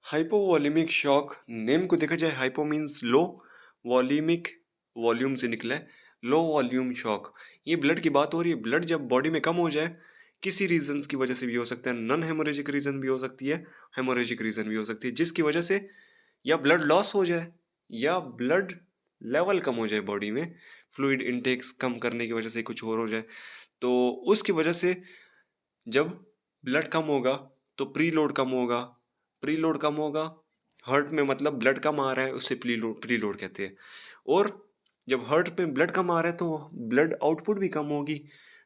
Hypovolaemic shock name को देखा जाए, hypo means low, volaemic volume से निकला है, लो वॉल्यूम शॉक। ये ब्लड की बात हो रही है। ब्लड जब बॉडी में कम हो जाए, किसी रीजंस की वजह से भी हो सकता है, नॉन हेमोरेजिक रीजन भी हो सकती है, हेमोरेजिक रीजन भी हो सकती है, जिसकी वजह से या ब्लड लॉस हो जाए या ब्लड लेवल कम हो जाए बॉडी में, फ्लूइड इनटेक्स कम करने की वजह से कुछ और हो जाए, तो उसकी वजह से जब ब्लड कम होगा तो प्रीलोड कम होगा। प्रीलोड कम होगा, हार्ट में मतलब ब्लड कम आ रहा है, उसे प्रीलोड कहते हैं। और जब हार्ट में ब्लड कम आ रहा है तो ब्लड आउटपुट भी कम होगी।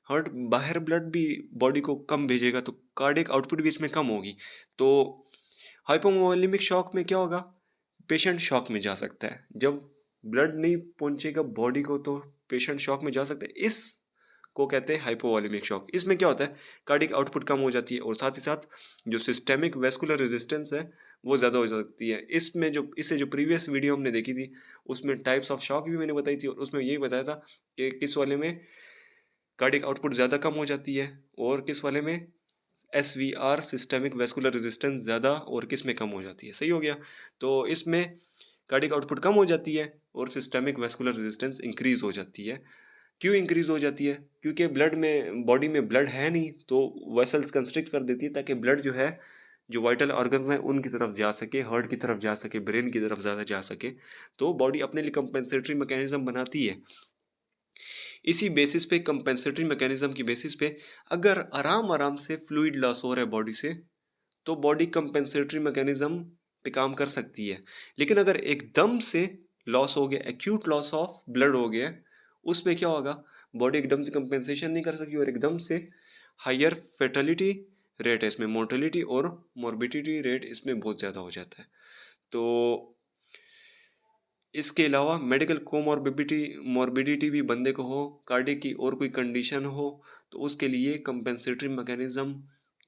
हार्ट बाहर ब्लड भी बॉडी को कम भेजेगा, तो कार्डियक आउटपुट भी इसमें कम होगी। तो हाइपोवोलेमिक शॉक में क्या होगा, पेशेंट शॉक में जा सकता है। जब ब्लड नहीं पहुंचेगा बॉडी को तो पेशेंट शॉक में जा सकता है। इस को कहते हैं हाइपोवॉल्यूमिक शॉक। इसमें क्या होता है, कार्डिक आउटपुट कम हो जाती है और साथ ही साथ जो सिस्टेमिक वेस्कुलर रेजिस्टेंस है वो ज़्यादा हो सकती है। इसमें जो इससे जो प्रीवियस वीडियो हमने देखी थी उसमें टाइप्स ऑफ शॉक भी मैंने बताई थी, और उसमें यही बताया था कि किस वाले में कार्डिक आउटपुट ज़्यादा कम हो जाती है और किस वाले में SVR सिस्टेमिक वेस्कुलर रेजिस्टेंस ज़्यादा और किस में कम हो जाती है। सही हो गया। तो इसमें कार्डिक आउटपुट कम हो जाती है और सिस्टेमिक वेस्कुलर रेजिस्टेंस इंक्रीज हो जाती है। क्यों इंक्रीज हो जाती है? क्योंकि ब्लड में, बॉडी में ब्लड है नहीं, तो वेसल्स कंस्ट्रिक्ट कर देती है ताकि ब्लड जो है, जो वाइटल ऑर्गन्स हैं उनकी तरफ जा सके, हार्ट की तरफ जा सके, ब्रेन की तरफ ज़्यादा जा सके। तो बॉडी अपने लिए कंपेंसेटरी मैकेनिज्म बनाती है। इसी बेसिस पे, कंपेंसेटरी मैकेनिज्म की बेसिस पे, अगर आराम आराम से फ्लूइड लॉस हो रहा है बॉडी से, तो बॉडी कंपेंसेटरी मैकेनिज्म पे काम कर सकती है। लेकिन अगर एकदम से लॉस हो गया, एक्यूट लॉस ऑफ ब्लड हो गया, उसमें क्या होगा, बॉडी एकदम से कंपेंसेशन नहीं कर सकी और एकदम से हायर फेटलिटी रेट है इसमें, मोर्टेलिटी और मोर्बिडिटी रेट इसमें बहुत ज़्यादा हो जाता है। तो इसके अलावा मेडिकल कोमॉर्बिडिटी मॉर्बिडिटी भी बंदे को हो, कार्डियक की और कोई कंडीशन हो, तो उसके लिए कंपेंसेटरी मैकेनिज्म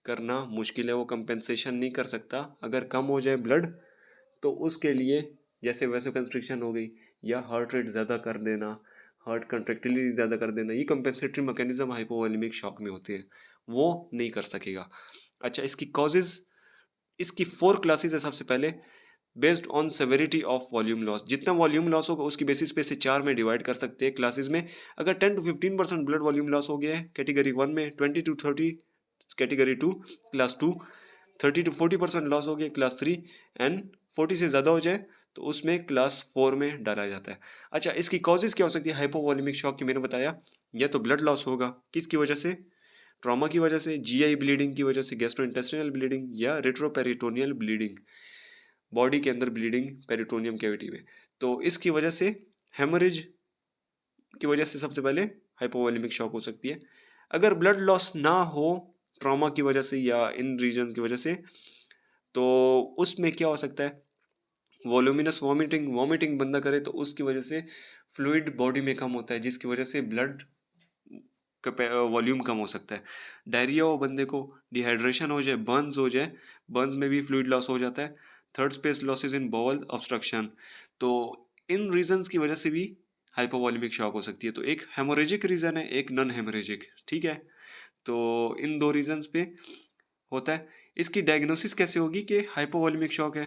करना मुश्किल है, वो कंपेंसेशन नहीं कर सकता। अगर कम हो जाए ब्लड तो उसके लिए जैसे वैसे कंस्ट्रिक्शन हो गई या हार्ट रेट ज़्यादा कर देना, हार्ट कंट्रेक्टिलिटी ज़्यादा कर देना, ये कंपेंसेटरी मैकेनिज्म हाइपोवॉल्यूमिक शॉक में होते हैं, वो नहीं कर सकेगा। अच्छा, इसकी कॉजेज़, इसकी 4 क्लासेस है। सबसे पहले based on severity of volume loss, जितना वॉल्यूम लॉस होगा उसकी बेसिस पे से 4 में डिवाइड कर सकते हैं क्लासेस में। अगर 10 to 15% ब्लड वॉल्यूम लॉस हो गया है कैटेगरी 1 में, 20 to 30 category 2 class 2, 30 to 40% loss हो गया क्लास 3, एंड 40 से ज़्यादा हो जाए तो उसमें क्लास 4 में डाला जाता है। अच्छा, इसकी कॉजेज़ क्या हो सकती है हाइपोवॉल्यूमिक शॉक की? मैंने बताया, या तो ब्लड लॉस होगा, किसकी वजह से, ट्रॉमा की वजह से, GI ब्लीडिंग की वजह से, गैस्ट्रोइंटेस्टिनल ब्लीडिंग या रेट्रोपेरिटोनियल ब्लीडिंग, बॉडी के अंदर ब्लीडिंग पेरिटोनियम कैविटी में। तो इसकी वजह से, हेमरेज की वजह से सबसे पहले हाइपोवॉल्यूमिक शॉक हो सकती है। अगर ब्लड लॉस ना हो ट्रॉमा की वजह से या इन रीजन की वजह से, तो उसमें क्या हो सकता है, वॉल्यूमिनस वॉमिटिंग, वॉमिटिंग बंदा करे तो उसकी वजह से फ्लूइड बॉडी में कम होता है, जिसकी वजह से ब्लड वॉल्यूम कम हो सकता है। डायरिया हो बंदे को, डिहाइड्रेशन हो जाए, बर्न्स हो जाए, बर्न्स में भी फ्लूइड लॉस हो जाता है। Third space losses in bowel obstruction, तो इन रीजंस की वजह से भी हाइपोवॉल्यूमिक शॉक हो सकती है। तो एक हेमोरेजिक रीजन है, एक नॉन हेमोरेजिक, ठीक है। तो इन दो रीजंस पे होता है। इसकी डायग्नोसिस कैसे होगी कि हाइपोवॉल्यूमिक शॉक है?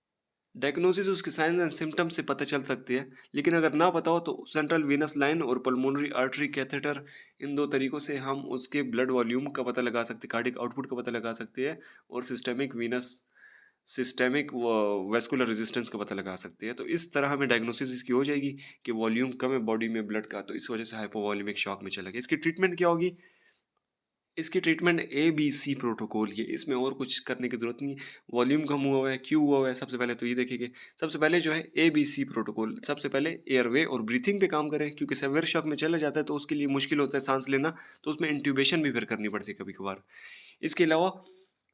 डायग्नोसिस उसके साइंस एंड सिम्टम्स से पता चल सकती है, लेकिन अगर ना पता हो तो सेंट्रल वीनस लाइन और पल्मोनरी आर्टरी कैथेटर, इन दो तरीकों से हम उसके ब्लड वॉल्यूम का पता लगा सकते हैं, कार्डिक आउटपुट का पता लगा सकते हैं, और सिस्टेमिक वेस्कुलर रेजिस्टेंस का पता लगा सकते हैं। तो इस तरह हमें डायग्नोसिस इसकी हो जाएगी कि वॉल्यूम कम है बॉडी में ब्लड का, तो इस वजह से हाइपोवॉल्यूमिक शॉक में चला गया। इसकी ट्रीटमेंट क्या होगी? इसकी ट्रीटमेंट ABC प्रोटोकॉल ही है, इसमें और कुछ करने की ज़रूरत नहीं है। वॉल्यूम कम हुआ है, क्यों हुआ है, सबसे पहले तो ये देखेंगे। सबसे पहले जो है ABC प्रोटोकॉल, सबसे पहले एयरवे और ब्रीथिंग पे काम करें, क्योंकि सेवियर शॉक में चला जाता है तो उसके लिए मुश्किल होता है सांस लेना, तो उसमें इंट्यूबेशन भी फिर करनी पड़ती है कभी कभार। इसके अलावा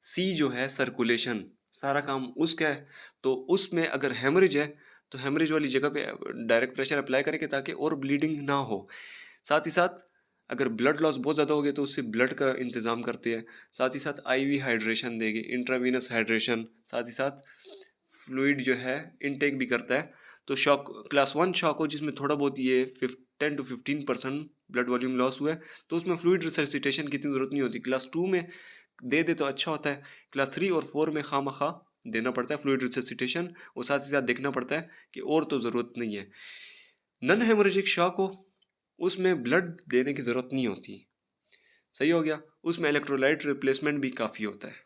C जो है सर्कुलेशन, सारा काम उसका है। तो उसमें अगर हेमरेज है तो हेमरेज वाली जगह पे डायरेक्ट प्रेशर अप्लाई करेंगे ताकि और ब्लीडिंग ना हो। साथ ही साथ अगर ब्लड लॉस बहुत ज़्यादा हो गया तो उससे ब्लड का इंतज़ाम करते हैं। साथ ही साथ IV हाइड्रेशन देंगे, इंट्रावीनस हाइड्रेशन, साथ ही साथ फ्लूइड जो है इनटेक भी करता है। तो शॉक, क्लास 1 शॉक हो जिसमें थोड़ा बहुत ये 10 to 15% ब्लड वॉल्यूम लॉस हुआ है, तो उसमें फ्लूइड रिसर्सिटेशन की इतनी ज़रूरत नहीं होती। क्लास 2 में दे दे तो अच्छा होता है। क्लास 3 और 4 में खामखा देना पड़ता है फ्लूइड रिससिटेशन, और साथ ही साथ देखना पड़ता है कि और तो ज़रूरत नहीं है। नॉन हेमोरेजिक शॉक हो, उसमें ब्लड देने की ज़रूरत नहीं होती। सही हो गया। उसमें इलेक्ट्रोलाइट रिप्लेसमेंट भी काफ़ी होता है।